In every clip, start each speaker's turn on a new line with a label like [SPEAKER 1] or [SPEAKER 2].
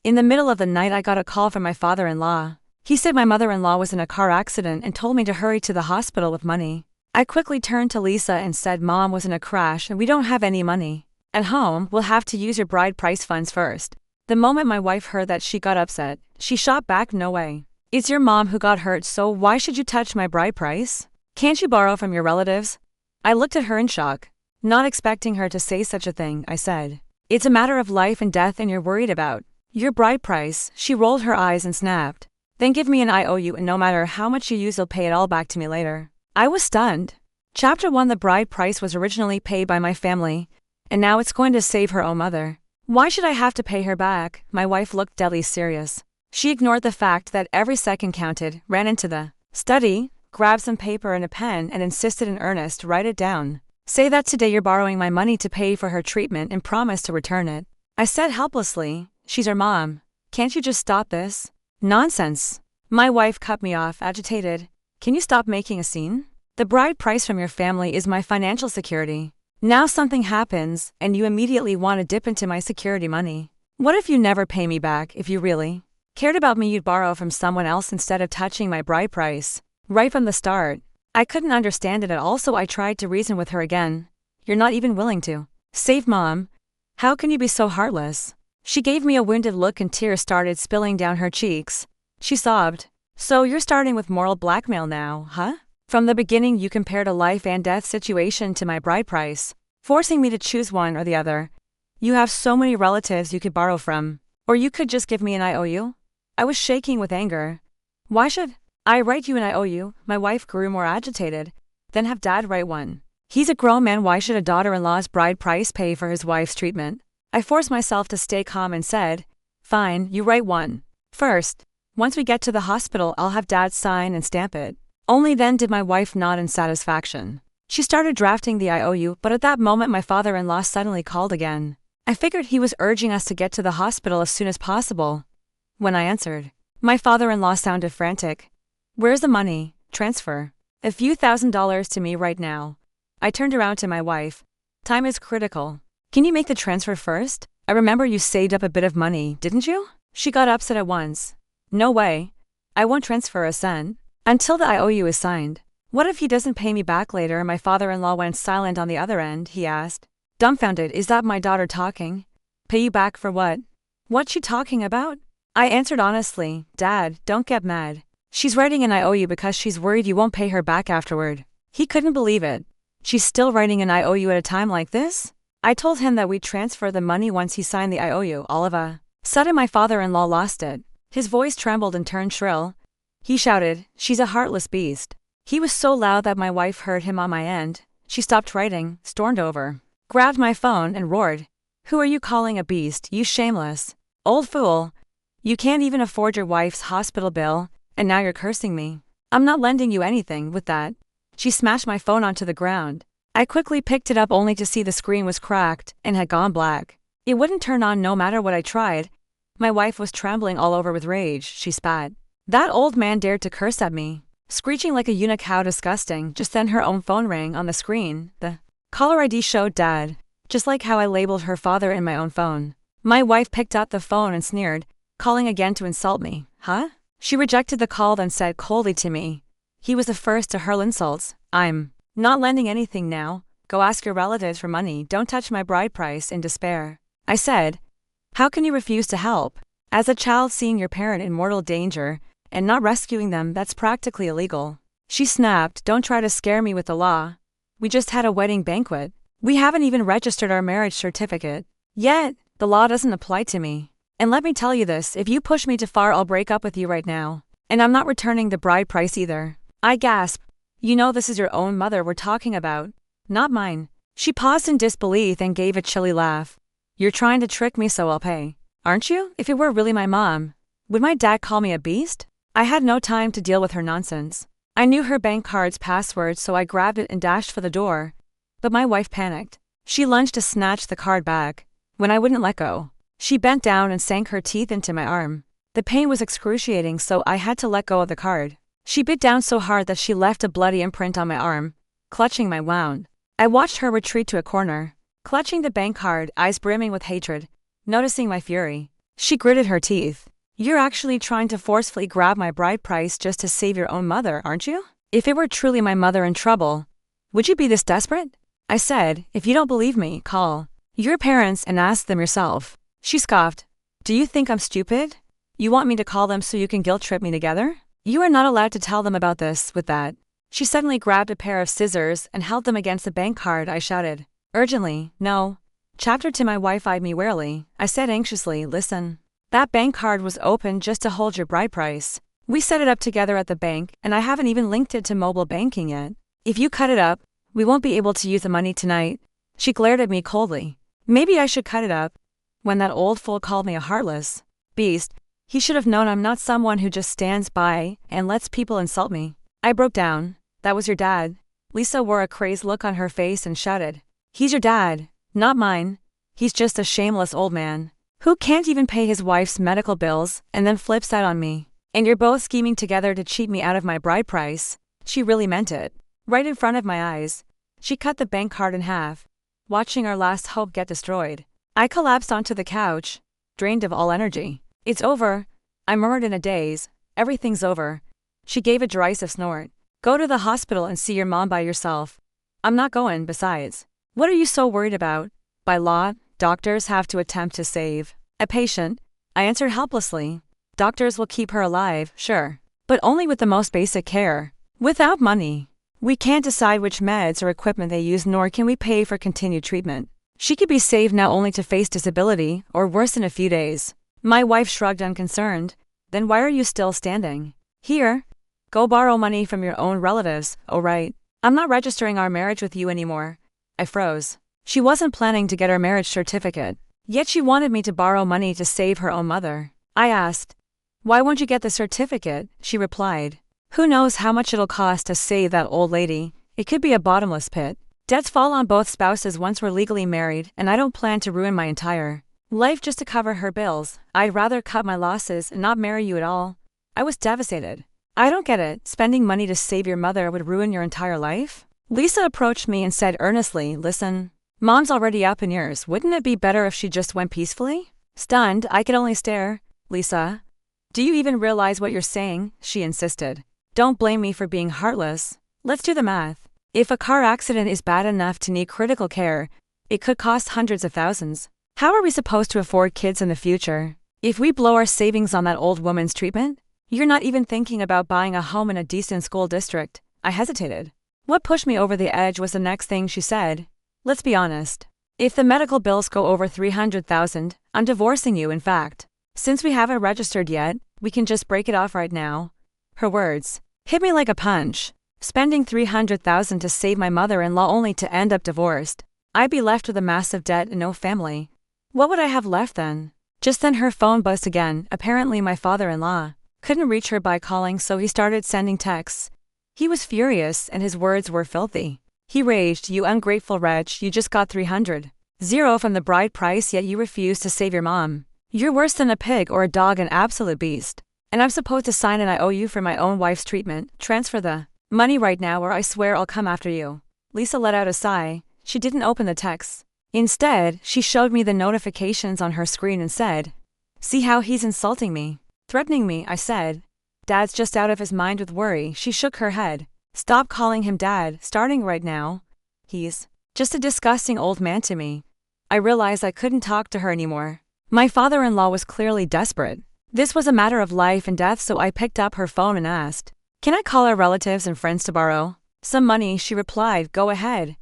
[SPEAKER 1] In the middle of the night I got a call from my father-in-law. He said my mother-in-law was in a car accident and told me to hurry to the hospital with money. I quickly turned to Lisa and said Mom was in a crash and we don't have any money. At home, we'll have to use your bride price funds first. The moment my wife heard that, she got upset. She shot back, no way. It's your mom who got hurt, so why should you touch my bride price? Can't you borrow from your relatives? I looked at her in shock. Not expecting her to say such a thing, I said. It's a matter of life and death and you're worried about your bride price. She rolled her eyes and snapped. Then give me an IOU and no matter how much you use, you'll pay it all back to me later. I was stunned. Chapter 1. The bride price was originally paid by my family, and now it's going to save her own mother. Why should I have to pay her back? My wife looked deadly serious. She ignored the fact that every second counted, ran into the study, grabbed some paper and a pen and insisted in earnest, write it down. Say that today you're borrowing my money to pay for her treatment and promise to return it. I said helplessly, she's her mom. Can't you just stop this? Nonsense. My wife cut me off, agitated. Can you stop making a scene? The bride price from your family is my financial security. Now something happens, and you immediately want to dip into my security money. What if you never pay me back? If you really cared about me, you'd borrow from someone else instead of touching my bride price. Right from the start. I couldn't understand it at all, so I tried to reason with her again. You're not even willing to save Mom. How can you be so heartless? She gave me a wounded look and tears started spilling down her cheeks. She sobbed. So you're starting with moral blackmail now, huh? From the beginning you compared a life and death situation to my bride price, forcing me to choose one or the other. You have so many relatives you could borrow from. Or you could just give me an IOU. I was shaking with anger. Why should I write you an IOU? My wife grew more agitated. Then have Dad write one. He's a grown man. Why should a daughter-in-law's bride price pay for his wife's treatment? I forced myself to stay calm and said, fine, you write one. First, once we get to the hospital, I'll have Dad sign and stamp it. Only then did my wife nod in satisfaction. She started drafting the IOU, but at that moment my father-in-law suddenly called again. I figured he was urging us to get to the hospital as soon as possible. When I answered, my father-in-law sounded frantic. Where's the money? Transfer a few $1,000s to me right now. I turned around to my wife. Time is critical. Can you make the transfer first? I remember you saved up a bit of money, didn't you? She got upset at once. No way. I won't transfer a cent until the IOU is signed. What if he doesn't pay me back later? My father-in-law went silent on the other end. He asked, dumbfounded, is that my daughter talking? Pay you back for what? What's she talking about? I answered honestly, Dad, don't get mad. She's writing an IOU because she's worried you won't pay her back afterward. He couldn't believe it. She's still writing an IOU at a time like this? I told him that we'd transfer the money once he signed the IOU. All of a sudden my father-in-law lost it. His voice trembled and turned shrill. He shouted, she's a heartless beast. He was so loud that my wife heard him on my end. She stopped writing, stormed over, grabbed my phone and roared. Who are you calling a beast, you shameless old fool? You can't even afford your wife's hospital bill, and now you're cursing me. I'm not lending you anything with that. She smashed my phone onto the ground. I quickly picked it up only to see the screen was cracked and had gone black. It wouldn't turn on no matter what I tried. My wife was trembling all over with rage. She spat. That old man dared to curse at me. Screeching like a eunuch, how disgusting. Just then her own phone rang on the screen. The caller ID showed Dad, just like how I labeled her father in my own phone. My wife picked up the phone and sneered, calling again to insult me. Huh? She rejected the call then said coldly to me. He was the first to hurl insults. I'm not lending anything now. Go ask your relatives for money. Don't touch my bride price. In despair, I said, how can you refuse to help? As a child, seeing your parent in mortal danger and not rescuing them, that's practically illegal. She snapped, don't try to scare me with the law. We just had a wedding banquet. We haven't even registered our marriage certificate yet. The law doesn't apply to me. And let me tell you this, if you push me too far, I'll break up with you right now. And I'm not returning the bride price either. I gasped. You know this is your own mother we're talking about, not mine. She paused in disbelief and gave a chilly laugh. You're trying to trick me, so I'll pay, aren't you? If it were really my mom, would my dad call me a beast? I had no time to deal with her nonsense. I knew her bank card's password, so I grabbed it and dashed for the door. But my wife panicked. She lunged to snatch the card back. When I wouldn't let go, she bent down and sank her teeth into my arm. The pain was excruciating, so I had to let go of the card. She bit down so hard that she left a bloody imprint on my arm, clutching my wound. I watched her retreat to a corner, clutching the bank card, eyes brimming with hatred. Noticing my fury, She gritted her teeth. You're actually trying to forcefully grab my bride price just to save your own mother, aren't you? If it were truly my mother in trouble, would you be this desperate? I said, if you don't believe me, call your parents and ask them yourself. She scoffed. Do you think I'm stupid? You want me to call them so you can guilt trip me together? You are not allowed to tell them about this. With that, she suddenly grabbed a pair of scissors and held them against the bank card. I shouted. Urgently, no. Chapter to my wife eyed me warily. I said anxiously, listen. That bank card was open just to hold your bride price. We set it up together at the bank, and I haven't even linked it to mobile banking yet. If you cut it up, we won't be able to use the money tonight. She glared at me coldly. Maybe I should cut it up. When that old fool called me a heartless beast, he should have known I'm not someone who just stands by and lets people insult me. I broke down. That was your dad. Lisa wore a crazed look on her face and shouted. He's your dad, not mine. He's just a shameless old man who can't even pay his wife's medical bills and then flips out on me. And you're both scheming together to cheat me out of my bride price. She really meant it. Right in front of my eyes, she cut the bank card in half, watching our last hope get destroyed. I collapsed onto the couch, drained of all energy. It's over, I murmured in a daze. Everything's over. She gave a derisive snort. Go to the hospital and see your mom by yourself. I'm not going, besides. What are you so worried about? By law, doctors have to attempt to save a patient, I answered helplessly. Doctors will keep her alive, sure, but only with the most basic care. Without money, we can't decide which meds or equipment they use, nor can we pay for continued treatment. She could be saved now only to face disability, or worse in a few days. My wife shrugged unconcerned. Then why are you still standing here? Go borrow money from your own relatives. Oh right. I'm not registering our marriage with you anymore. I froze. She wasn't planning to get her marriage certificate, yet she wanted me to borrow money to save her own mother. I asked, why won't you get the certificate? She replied, who knows how much it'll cost to save that old lady? It could be a bottomless pit. Debts fall on both spouses once we're legally married, and I don't plan to ruin my entire life just to cover her bills. I'd rather cut my losses and not marry you at all. I was devastated. I don't get it. Spending money to save your mother would ruin your entire life? Lisa approached me and said earnestly, listen, Mom's already up in years. Wouldn't it be better if she just went peacefully? Stunned, I could only stare. Lisa, do you even realize what you're saying? She insisted. Don't blame me for being heartless. Let's do the math. If a car accident is bad enough to need critical care, it could cost hundreds of thousands. How are we supposed to afford kids in the future if we blow our savings on that old woman's treatment? You're not even thinking about buying a home in a decent school district. I hesitated. What pushed me over the edge was the next thing she said. Let's be honest. If the medical bills go over $300,000, I'm divorcing you. In fact, since we haven't registered yet, we can just break it off right now. Her words hit me like a punch. Spending $300,000 to save my mother-in-law only to end up divorced. I'd be left with a massive debt and no family. What would I have left then? Just then her phone buzzed again. Apparently my father-in-law couldn't reach her by calling, so he started sending texts. He was furious and his words were filthy. He raged, you ungrateful wretch, you just got $300,000 from the bride price, yet you refuse to save your mom. You're worse than a pig or a dog, an absolute beast. And I'm supposed to sign an IOU for my own wife's treatment. Transfer the money right now or I swear I'll come after you. Lisa let out a sigh. She didn't open the texts. Instead, she showed me the notifications on her screen and said, see how he's insulting me, threatening me. I said, Dad's just out of his mind with worry. She shook her head. Stop calling him Dad, starting right now. He's just a disgusting old man to me. I realized I couldn't talk to her anymore. My father-in-law was clearly desperate. This was a matter of life and death, so I picked up her phone and asked, can I call our relatives and friends to borrow some money? She replied, go ahead.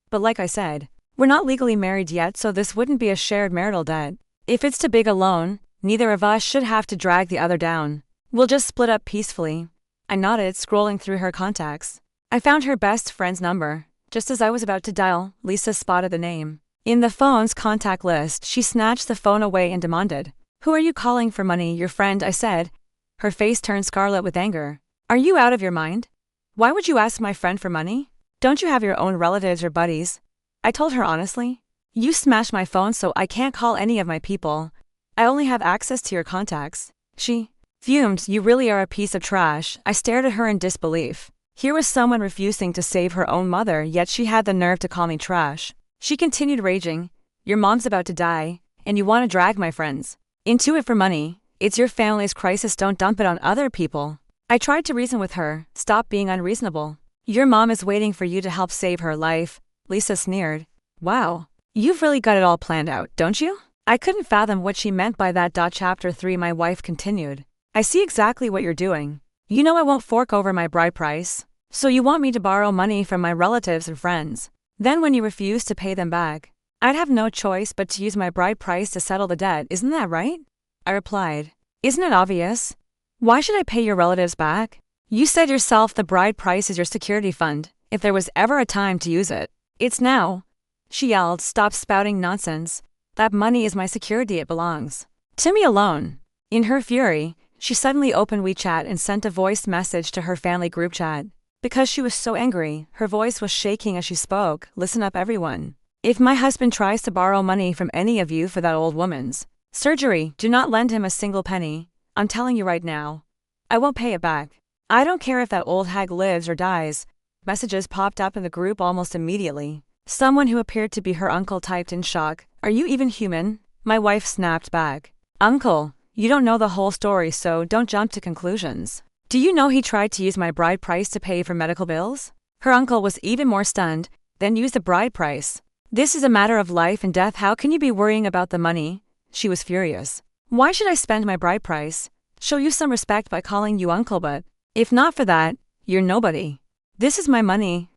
[SPEAKER 1] But like I said, we're not legally married yet, so this wouldn't be a shared marital debt. If it's too big a loan, neither of us should have to drag the other down. We'll just split up peacefully. I nodded, scrolling through her contacts. I found her best friend's number. Just as I was about to dial, Lisa spotted the name in the phone's contact list. She snatched the phone away and demanded, who are you calling for money? Your friend, I said. Her face turned scarlet with anger. Are you out of your mind? Why would you ask my friend for money? Don't you have your own relatives or buddies? I told her honestly. You smashed my phone, so I can't call any of my people. I only have access to your contacts. She fumed. You really are a piece of trash. I stared at her in disbelief. Here was someone refusing to save her own mother, yet she had the nerve to call me trash. She continued raging. Your mom's about to die, and you want to drag my friends Into it for money. It's your family's crisis, don't dump it on other people. I tried to reason with her, stop being unreasonable. Your mom is waiting for you to help save her life, Lisa sneered. Wow. You've really got it all planned out, don't you? I couldn't fathom what she meant by that. Chapter 3. My wife continued. I see exactly what you're doing. You know I won't fork over my bride price. So you want me to borrow money from my relatives and friends. Then when you refuse to pay them back, I'd have no choice but to use my bride price to settle the debt, isn't that right? I replied. Isn't it obvious? Why should I pay your relatives back? You said yourself the bride price is your security fund, if there was ever a time to use it. It's now. She yelled, stop spouting nonsense. That money is my security, it belongs to me alone. In her fury, she suddenly opened WeChat and sent a voice message to her family group chat. Because she was so angry, her voice was shaking as she spoke. Listen up, everyone. If my husband tries to borrow money from any of you for that old woman's surgery, do not lend him a single penny. I'm telling you right now. I won't pay it back. I don't care if that old hag lives or dies. Messages popped up in the group almost immediately. Someone who appeared to be her uncle typed in shock, "Are you even human?" My wife snapped back. Uncle, you don't know the whole story, so don't jump to conclusions. Do you know he tried to use my bride price to pay for medical bills? Her uncle was even more stunned. Then use the bride price. This is a matter of life and death. How can you be worrying about the money? She was furious. Why should I spend my bride price? Show you some respect by calling you uncle, but if not for that, you're nobody. This is my money.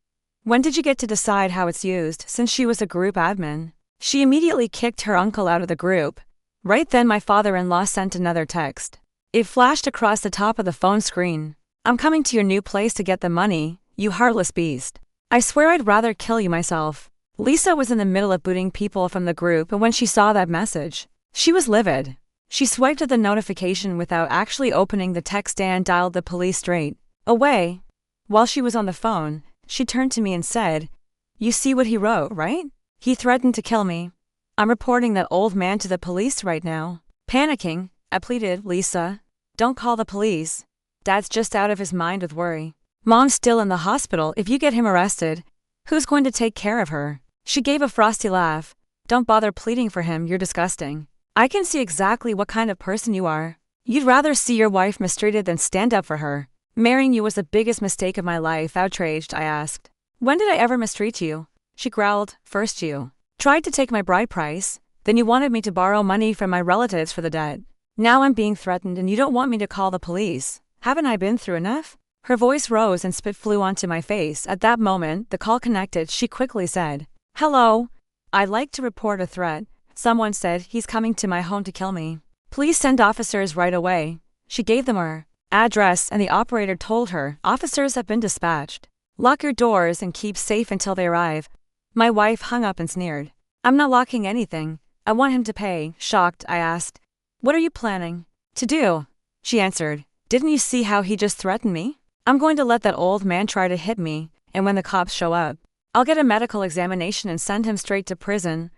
[SPEAKER 1] When did you get to decide how it's used? Since she was a group admin. She immediately kicked her uncle out of the group. Right then my father-in-law sent another text. It flashed across the top of the phone screen. I'm coming to your new place to get the money, you heartless beast. I swear I'd rather kill you myself. Lisa was in the middle of booting people from the group, and when she saw that message, she was livid. She swiped at the notification without actually opening the text and dialed the police straight away. While she was on the phone, she turned to me and said, "You see what he wrote, right? He threatened to kill me. I'm reporting that old man to the police right now." Panicking, I pleaded, "Lisa, don't call the police. Dad's just out of his mind with worry. Mom's still in the hospital. If you get him arrested, who's going to take care of her?" She gave a frosty laugh. "Don't bother pleading for him, you're disgusting. I can see exactly what kind of person you are. You'd rather see your wife mistreated than stand up for her. Marrying you was the biggest mistake of my life." Outraged, I asked, "When did I ever mistreat you?" She growled, "First you tried to take my bride price, then you wanted me to borrow money from my relatives for the debt. Now I'm being threatened and you don't want me to call the police. Haven't I been through enough?" Her voice rose and spit flew onto my face. At that moment, the call connected. She quickly said, "Hello. I'd like to report a threat. Someone said he's coming to my home to kill me. Please send officers right away." She gave them her address and the operator told her, "Officers have been dispatched. Lock your doors and keep safe until they arrive." My wife hung up and sneered. "I'm not locking anything. I want him to pay." Shocked, I asked, "What are you planning to do?" She answered, "Didn't you see how he just threatened me? I'm going to let that old man try to hit me, and when the cops show up, I'll get a medical examination and send him straight to prison."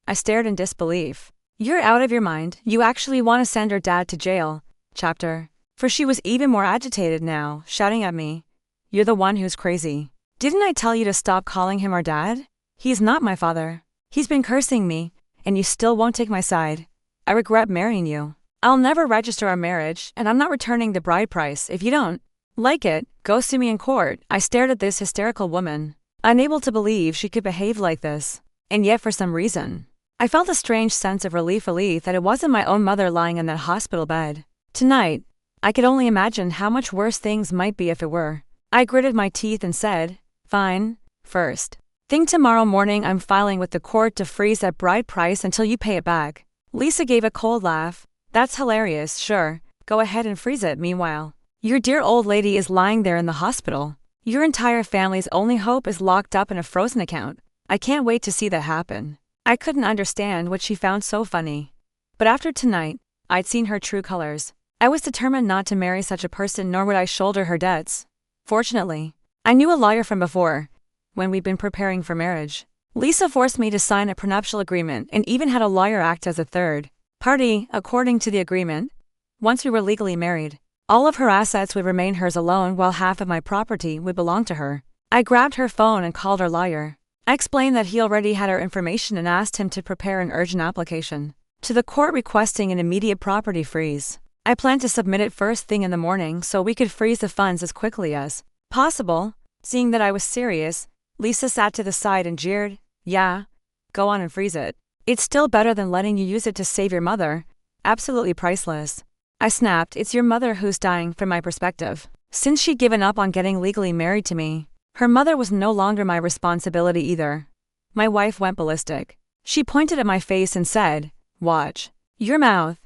[SPEAKER 1] I stared in disbelief. "You're out of your mind. You actually want to send her dad to jail?" Chapter. For she was even more agitated now, shouting at me, "You're the one who's crazy. Didn't I tell you to stop calling him our dad? He's not my father. He's been cursing me, and you still won't take my side. I regret marrying you. I'll never register our marriage, and I'm not returning the bride price. If you don't like it, go sue me in court." I stared at this hysterical woman, unable to believe she could behave like this. And yet for some reason, I felt a strange sense of relief that it wasn't my own mother lying in that hospital bed. Tonight, I could only imagine how much worse things might be if it were. I gritted my teeth and said, "Fine. First thing tomorrow morning I'm filing with the court to freeze that bride price until you pay it back." Lisa gave a cold laugh. "That's hilarious. Sure, go ahead and freeze it. Meanwhile, your dear old lady is lying there in the hospital. Your entire family's only hope is locked up in a frozen account. I can't wait to see that happen." I couldn't understand what she found so funny. But after tonight, I'd seen her true colors. I was determined not to marry such a person, nor would I shoulder her debts. Fortunately, I knew a lawyer from before, when we'd been preparing for marriage. Lisa forced me to sign a prenuptial agreement and even had a lawyer act as a third party. According to the agreement, once we were legally married, all of her assets would remain hers alone while half of my property would belong to her. I grabbed her phone and called her lawyer. I explained that he already had her information and asked him to prepare an urgent application. to the court requesting an immediate property freeze. I planned to submit it first thing in the morning so we could freeze the funds as quickly as possible. Seeing that I was serious, Lisa sat to the side and jeered, "Yeah, go on and freeze it. It's still better than letting you use it to save your mother. Absolutely priceless." I snapped, "It's your mother who's dying from my perspective. Since she'd given up on getting legally married to me, her mother was no longer my responsibility either." My wife went ballistic. She pointed at my face and said, "Watch your mouth.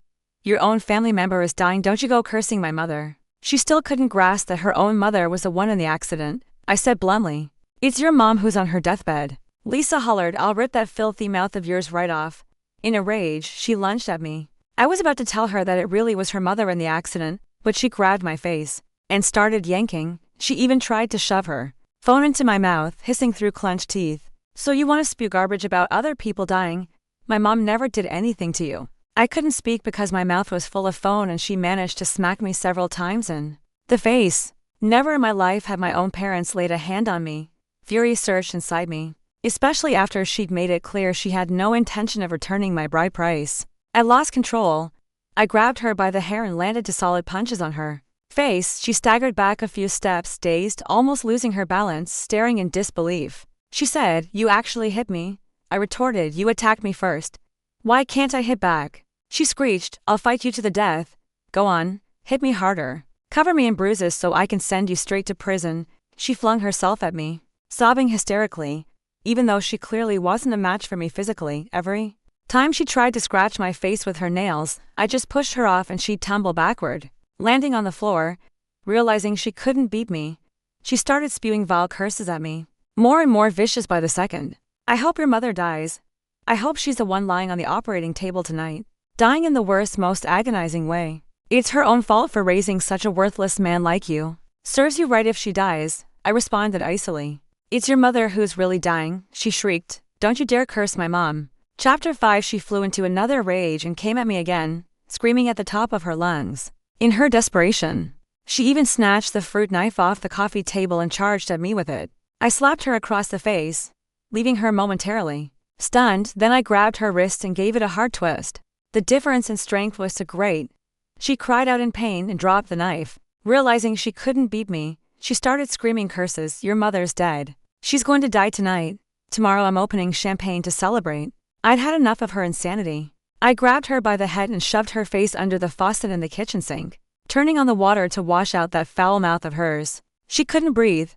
[SPEAKER 1] Your own family member is dying, don't you go cursing my mother." She still couldn't grasp that her own mother was the one in the accident. I said bluntly, "It's your mom who's on her deathbed." Lisa hollered, "I'll rip that filthy mouth of yours right off." In a rage, she lunged at me. I was about to tell her that it really was her mother in the accident, but she grabbed my face and started yanking. She even tried to shove her phone into my mouth, hissing through clenched teeth, "So you want to spew garbage about other people dying? My mom never did anything to you." I couldn't speak because my mouth was full of phone and she managed to smack me several times in the face. Never in my life had my own parents laid a hand on me. Fury surged inside me, especially after she'd made it clear she had no intention of returning my bride price. I lost control. I grabbed her by the hair and landed 2 solid punches on her face. She staggered back a few steps, dazed, almost losing her balance, staring in disbelief. She said, "You actually hit me?" I retorted, "You attacked me first. Why can't I hit back?" She screeched, "I'll fight you to the death. Go on, hit me harder. Cover me in bruises so I can send you straight to prison." She flung herself at me, sobbing hysterically, even though she clearly wasn't a match for me physically. Every time she tried to scratch my face with her nails, I just pushed her off and she'd tumble backward, landing on the floor. Realizing she couldn't beat me, she started spewing vile curses at me, more and more vicious by the second. "I hope your mother dies. I hope she's the one lying on the operating table tonight, dying in the worst, most agonizing way. It's her own fault for raising such a worthless man like you. Serves you right if she dies," I responded icily. "It's your mother who's really dying," she shrieked. "Don't you dare curse my mom." Chapter 5. She flew into another rage and came at me again, screaming at the top of her lungs. In her desperation, she even snatched the fruit knife off the coffee table and charged at me with it. I slapped her across the face, leaving her momentarily stunned. Then I grabbed her wrist and gave it a hard twist. The difference in strength was so great. She cried out in pain and dropped the knife. Realizing she couldn't beat me, she started screaming curses. "Your mother's dead. She's going to die tonight. Tomorrow I'm opening champagne to celebrate." I'd had enough of her insanity. I grabbed her by the head and shoved her face under the faucet in the kitchen sink, turning on the water to wash out that foul mouth of hers. She couldn't breathe,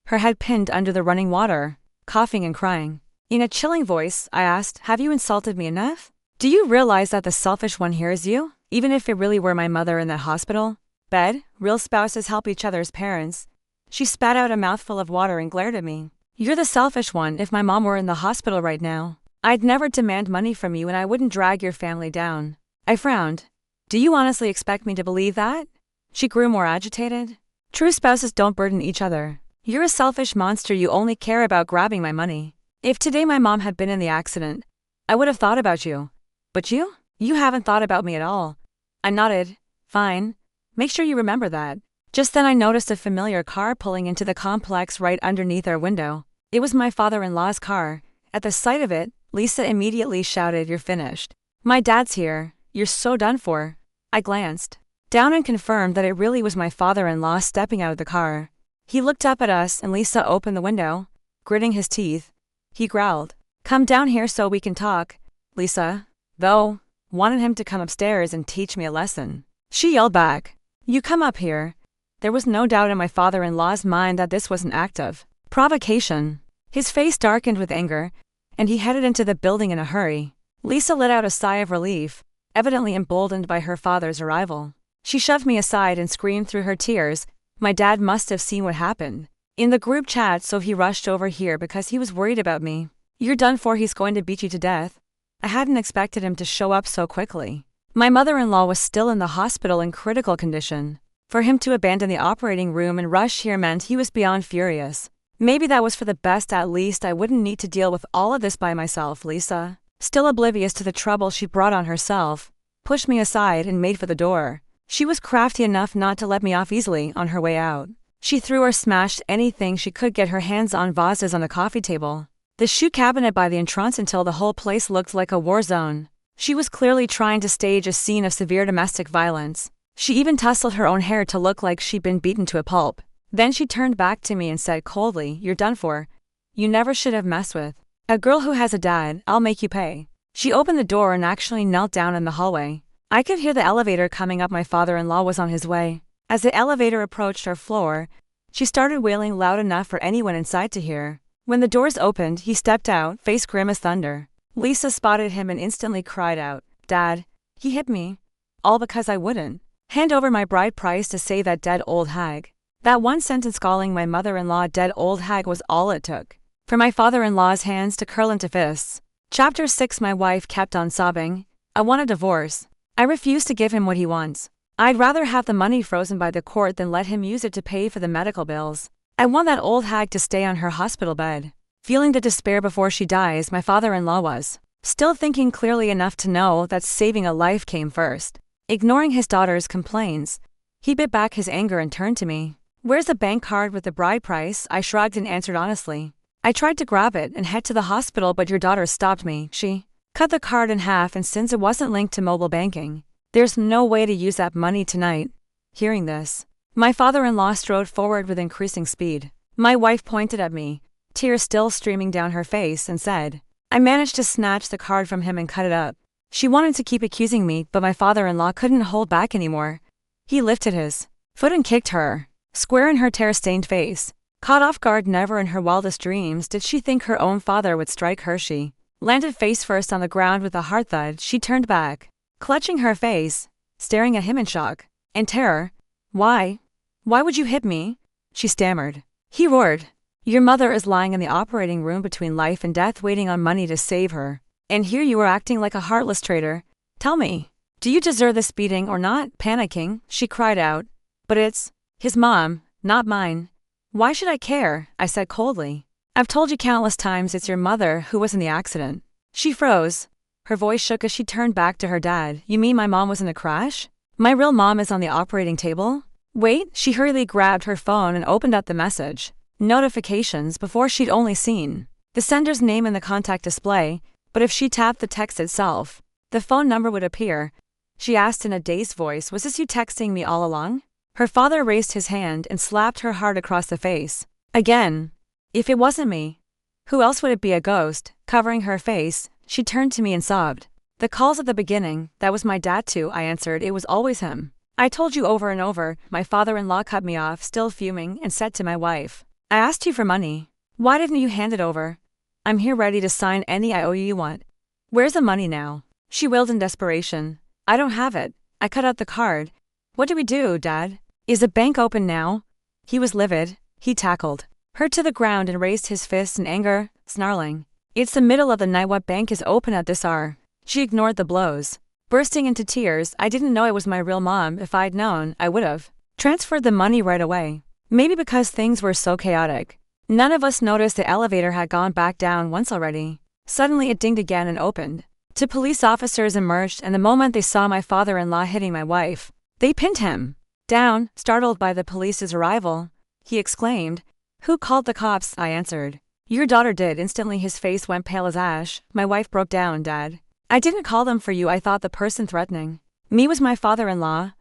[SPEAKER 1] her head pinned under the running water, coughing and crying. In a chilling voice, I asked, "Have you insulted me enough? Do you realize that the selfish one here is you? Even if it really were my mother in that hospital bed, real spouses help each other's parents." She spat out a mouthful of water and glared at me. "You're the selfish one. If my mom were in the hospital right now, I'd never demand money from you and I wouldn't drag your family down." I frowned. "Do you honestly expect me to believe that?" She grew more agitated. "True spouses don't burden each other. You're a selfish monster. You only care about grabbing my money. If today my mom had been in the accident, I would have thought about you. But you haven't thought about me at all." I nodded. "Fine. Make sure you remember that." Just then I noticed a familiar car pulling into the complex right underneath our window. It was my father-in-law's car. At the sight of it, Lisa immediately shouted, "You're finished. My dad's here. You're so done for." I glanced down and confirmed that it really was my father-in-law stepping out of the car. He looked up at us and Lisa opened the window, gritting his teeth. He growled, "Come down here so we can talk." Lisa, though, wanted him to come upstairs and teach me a lesson. She yelled back, "You come up here." There was no doubt in my father-in-law's mind that this was an act of provocation. His face darkened with anger, and he headed into the building in a hurry. Lisa let out a sigh of relief, evidently emboldened by her father's arrival. She shoved me aside and screamed through her tears, "My dad must have seen what happened in the group chat, so he rushed over here because he was worried about me. You're done for. He's going to beat you to death." I hadn't expected him to show up so quickly. My mother-in-law was still in the hospital in critical condition. For him to abandon the operating room and rush here meant he was beyond furious. Maybe that was for the best. At least I wouldn't need to deal with all of this by myself. Lisa, still oblivious to the trouble she brought on herself, pushed me aside and made for the door. She was crafty enough not to let me off easily on her way out. She threw or smashed anything she could get her hands on, vases on the coffee table, the shoe cabinet by the entrance, until the whole place looked like a war zone. She was clearly trying to stage a scene of severe domestic violence. She even tousled her own hair to look like she'd been beaten to a pulp. Then she turned back to me and said coldly, "You're done for. You never should have messed with a girl who has a dad. I'll make you pay." She opened the door and actually knelt down in the hallway. I could hear the elevator coming up. My father-in-law was on his way. As the elevator approached our floor, she started wailing loud enough for anyone inside to hear. When the doors opened, he stepped out, face grim as thunder. Lisa spotted him and instantly cried out, "Dad, he hit me. All because I wouldn't hand over my bride price to save that dead old hag." That one sentence calling my mother-in-law dead old hag was all it took for my father-in-law's hands to curl into fists. Chapter 6. My wife kept on sobbing. "I want a divorce. I refuse to give him what he wants. I'd rather have the money frozen by the court than let him use it to pay for the medical bills. I want that old hag to stay on her hospital bed." Feeling the despair before she dies, my father-in-law was still thinking clearly enough to know that saving a life came first. Ignoring his daughter's complaints, he bit back his anger and turned to me. "Where's the bank card with the bride price?" I shrugged and answered honestly. "I tried to grab it and head to the hospital, but your daughter stopped me. She cut the card in half, and since it wasn't linked to mobile banking, there's no way to use that money tonight." Hearing this, my father-in-law strode forward with increasing speed. My wife pointed at me, tears still streaming down her face, and said, "I managed to snatch the card from him and cut it up." She wanted to keep accusing me, but my father-in-law couldn't hold back anymore. He lifted his foot and kicked her square in her tear-stained face. Caught off guard, never in her wildest dreams did she think her own father would strike her. She landed face first on the ground with a hard thud. She turned back, clutching her face, staring at him in shock and terror. Why would you hit me?" she stammered. He roared, "Your mother is lying in the operating room between life and death waiting on money to save her. And here you are acting like a heartless traitor. Tell me, do you deserve this beating or not?" Panicking, she cried out, "But it's his mom, not mine." "Why should I care?" I said coldly. "I've told you countless times it's your mother who was in the accident." She froze. Her voice shook as she turned back to her dad. "You mean my mom was in a crash? My real mom is on the operating table?" "Wait." She hurriedly grabbed her phone and opened up the message notifications before she'd only seen the sender's name in the contact display, but if she tapped the text itself, the phone number would appear. She asked in a dazed voice, "Was this you texting me all along?" Her father raised his hand and slapped her hard across the face. "Again. If it wasn't me, who else would it be? A ghost?" Covering her face, she turned to me and sobbed. "The calls at the beginning, that was my dad too," I answered. "It was always him. I told you over and over." My father-in-law cut me off, still fuming, and said to my wife, "I asked you for money. Why didn't you hand it over? I'm here ready to sign any IOU you want. Where's the money now?" She wailed in desperation. "I don't have it. I cut out the card. What do we do, Dad? Is the bank open now?" He was livid. He tackled her to the ground and raised his fist in anger, snarling, "It's the middle of the night. What bank is open at this hour?" She ignored the blows, bursting into tears. "I didn't know it was my real mom. If I'd known, I would've transferred the money right away." Maybe because things were so chaotic, none of us noticed the elevator had gone back down once already. Suddenly it dinged again and opened. Two police officers emerged, and the moment they saw my father-in-law hitting my wife, they pinned him down. Startled by the police's arrival, he exclaimed, "Who called the cops?" I answered, "Your daughter did." Instantly his face went pale as ash. My wife broke down. "Dad, I didn't call them for you. I thought the person threatening me was my father-in-law."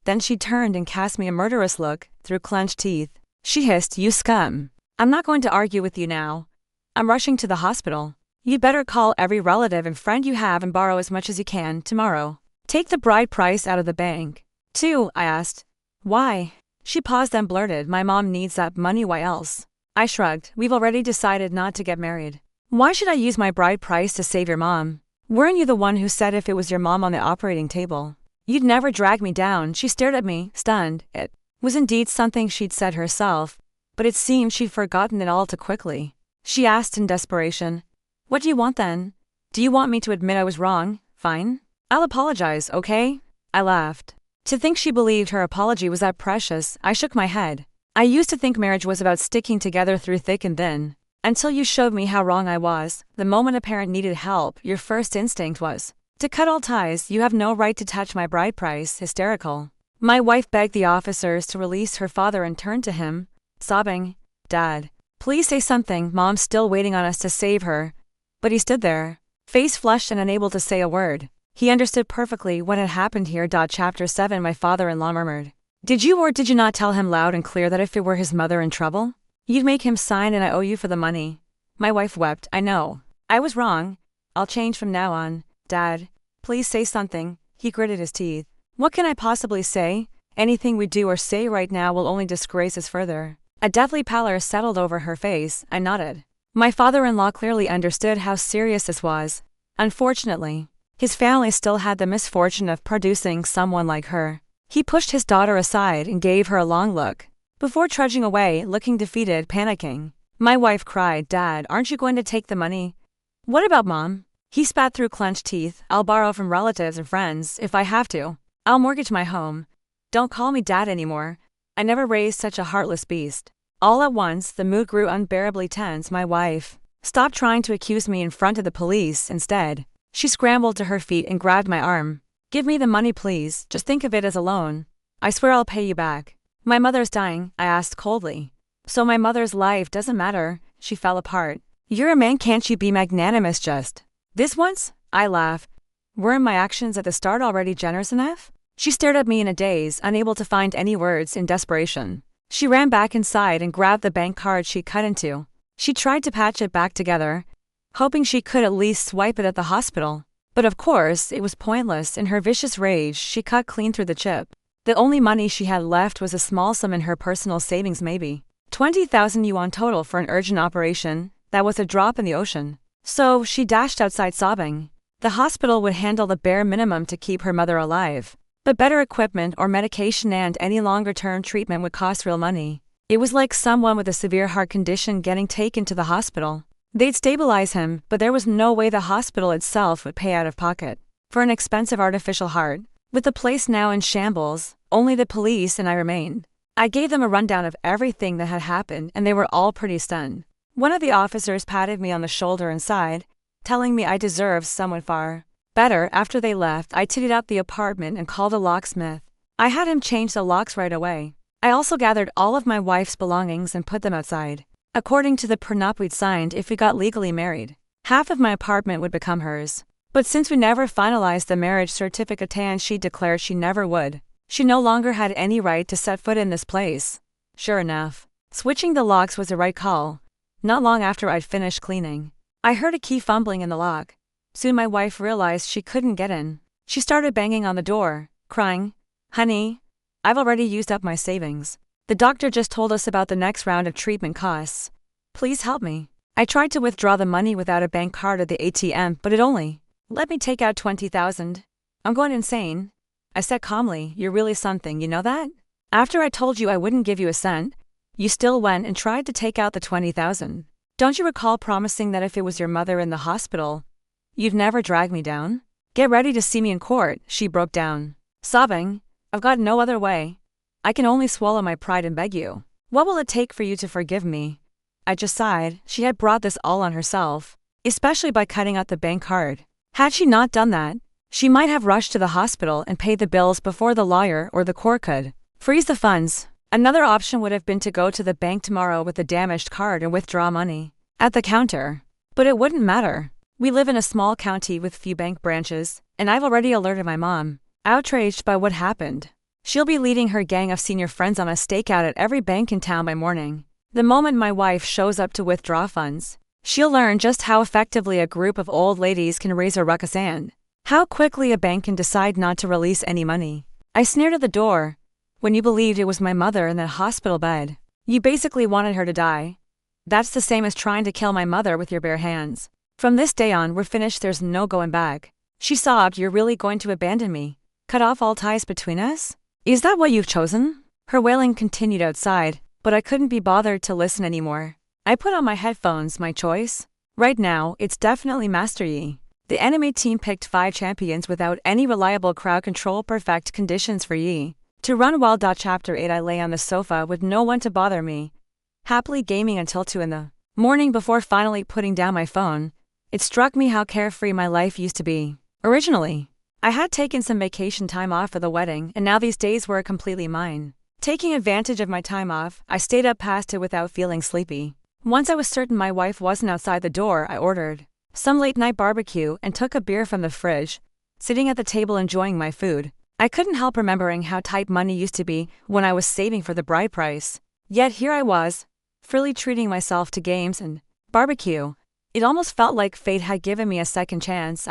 [SPEAKER 1] Then she turned and cast me a murderous look through clenched teeth. She hissed, "You scum. I'm not going to argue with you now. I'm rushing to the hospital. You'd better call every relative and friend you have and borrow as much as you can tomorrow. Take the bride price out of the bank." "Too?" I asked. "Why?" She paused, then blurted, "My mom needs that money. Why else?" I shrugged. "We've already decided not to get married. Why should I use my bride price to save your mom? Weren't you the one who said if it was your mom on the operating table, you'd never drag me down?" She stared at me, stunned. It was indeed something she'd said herself, but it seemed she'd forgotten it all too quickly. She asked in desperation, "What do you want then? Do you want me to admit I was wrong? Fine. I'll apologize, okay?" I laughed. To think she believed her apology was that precious. I shook my head. "I used to think marriage was about sticking together through thick and thin. Until you showed me how wrong I was. The moment a parent needed help, your first instinct was to cut all ties. You have no right to touch my bride price." Hysterical, my wife begged the officers to release her father and turned to him, sobbing, "Dad, please say something. Mom's still waiting on us to save her." But he stood there, face flushed and unable to say a word. He understood perfectly what had happened here. Chapter 7 My father-in-law murmured. Did you or did you not tell him loud and clear that if it were his mother in trouble, you'd make him sign and I owe you for the money? My wife wept. I know. I was wrong. I'll change from now on. Dad, please say something. He gritted his teeth. What can I possibly say? Anything we do or say right now will only disgrace us further. A deathly pallor settled over her face. I nodded. My father-in-law clearly understood how serious this was. Unfortunately, his family still had the misfortune of producing someone like her. He pushed his daughter aside and gave her a long look, before trudging away, looking defeated, panicking. My wife cried, Dad, aren't you going to take the money? What about Mom? He spat through clenched teeth. I'll borrow from relatives and friends if I have to. I'll mortgage my home. Don't call me Dad anymore. I never raised such a heartless beast. All at once, the mood grew unbearably tense. My wife stopped trying to accuse me in front of the police. Instead, she scrambled to her feet and grabbed my arm. Give me the money, please. Just think of it as a loan. I swear I'll pay you back. My mother's dying, I asked coldly. So my mother's life doesn't matter. She fell apart. You're a man, can't you be magnanimous just this once? I laughed. Weren't my actions at the start already generous enough? She stared at me in a daze, unable to find any words in desperation. She ran back inside and grabbed the bank card she cut into. She tried to patch it back together, hoping she could at least swipe it at the hospital. But of course, it was pointless. In her vicious rage, she cut clean through the chip. The only money she had left was a small sum in her personal savings, maybe 20,000 yuan total for an urgent operation. That was a drop in the ocean. So, she dashed outside sobbing. The hospital would handle the bare minimum to keep her mother alive. But better equipment or medication and any longer-term treatment would cost real money. It was like someone with a severe heart condition getting taken to the hospital. They'd stabilize him, but there was no way the hospital itself would pay out of pocket for an expensive artificial heart. With the place now in shambles, only the police and I remained. I gave them a rundown of everything that had happened, and they were all pretty stunned. One of the officers patted me on the shoulder and sighed, telling me I deserved someone far better. After they left, I titted out the apartment and called a locksmith. I had him change the locks right away. I also gathered all of my wife's belongings and put them outside. According to the prenup we'd signed, if we got legally married, half of my apartment would become hers. But since we never finalized the marriage certificate and she declared she never would, she no longer had any right to set foot in this place. Sure enough, switching the locks was the right call. Not long after I'd finished cleaning, I heard a key fumbling in the lock. Soon my wife realized she couldn't get in. She started banging on the door, crying, Honey, I've already used up my savings. The doctor just told us about the next round of treatment costs. Please help me. I tried to withdraw the money without a bank card at the ATM, but it only let me take out 20,000. I'm going insane. I said calmly, You're really something, you know that? After I told you I wouldn't give you a cent, you still went and tried to take out the 20,000. Don't you recall promising that if it was your mother in the hospital, you'd never drag me down? Get ready to see me in court. She broke down, sobbing. I've got no other way. I can only swallow my pride and beg you. What will it take for you to forgive me? I just sighed. She had brought this all on herself, especially by cutting out the bank card. Had she not done that, she might have rushed to the hospital and paid the bills before the lawyer or the court could freeze the funds. Another option would have been to go to the bank tomorrow with the damaged card and withdraw money at the counter. But it wouldn't matter. We live in a small county with few bank branches, and I've already alerted my mom, outraged by what happened. She'll be leading her gang of senior friends on a stakeout at every bank in town by morning. The moment my wife shows up to withdraw funds, she'll learn just how effectively a group of old ladies can raise a ruckus and how quickly a bank can decide not to release any money. I sneered at the door. When you believed it was my mother in that hospital bed, you basically wanted her to die. That's the same as trying to kill my mother with your bare hands. From this day on, we're finished, there's no going back. She sobbed, You're really going to abandon me? Cut off all ties between us? Is that what you've chosen? Her wailing continued outside, but I couldn't be bothered to listen anymore. I put on my headphones. My choice? Right now, it's definitely Master Yi. The enemy team picked 5 champions without any reliable crowd control. Perfect conditions for Yi to run wild. Chapter 8 I lay on the sofa with no one to bother me, happily gaming until 2 in the morning before finally putting down my phone. It struck me how carefree my life used to be. Originally, I had taken some vacation time off for the wedding, and now these days were completely mine. Taking advantage of my time off, I stayed up past it without feeling sleepy. Once I was certain my wife wasn't outside the door, I ordered some late-night barbecue and took a beer from the fridge. sitting at the table enjoying my food. I couldn't help remembering how tight money used to be when I was saving for the bride price. Yet here I was, freely treating myself to games and barbecue. It almost felt like fate had given me a second chance.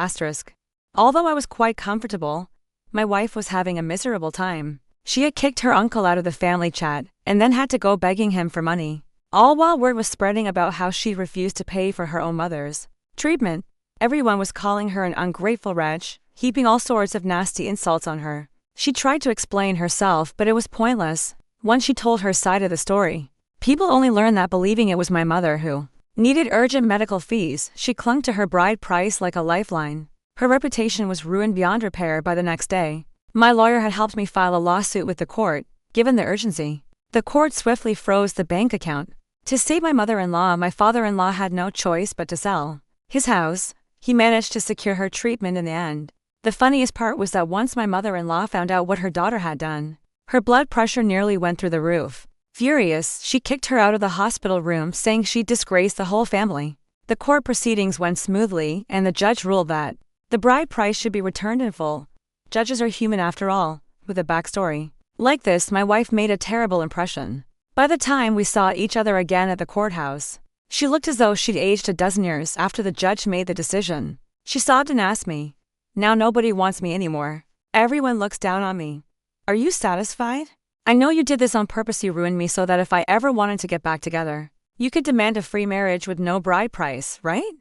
[SPEAKER 1] Although I was quite comfortable, my wife was having a miserable time. She had kicked her uncle out of the family chat and then had to go begging him for money. All while word was spreading about how she refused to pay for her own mother's treatment. Everyone was calling her an ungrateful wretch, heaping all sorts of nasty insults on her. She tried to explain herself, but it was pointless. Once she told her side of the story, people only learned that believing it was my mother who needed urgent medical fees. She clung to her bride price like a lifeline. Her reputation was ruined beyond repair by the next day. My lawyer had helped me file a lawsuit with the court. Given the urgency, the court swiftly froze the bank account. To save my mother-in-law, my father-in-law had no choice but to sell his house. He managed to secure her treatment in the end. The funniest part was that once my mother-in-law found out what her daughter had done, her blood pressure nearly went through the roof. Furious, she kicked her out of the hospital room, saying she'd disgraced the whole family. The court proceedings went smoothly, and the judge ruled that the bride price should be returned in full. Judges are human after all. With a backstory like this, my wife made a terrible impression. By the time we saw each other again at the courthouse, she looked as though she'd aged a dozen years after the judge made the decision. She sobbed and asked me, "Now nobody wants me anymore. Everyone looks down on me. Are you satisfied? I know you did this on purpose. You ruined me so that if I ever wanted to get back together, you could demand a free marriage with no bride price, right?"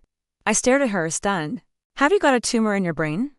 [SPEAKER 1] I stared at her, stunned. "Have you got a tumor in your brain?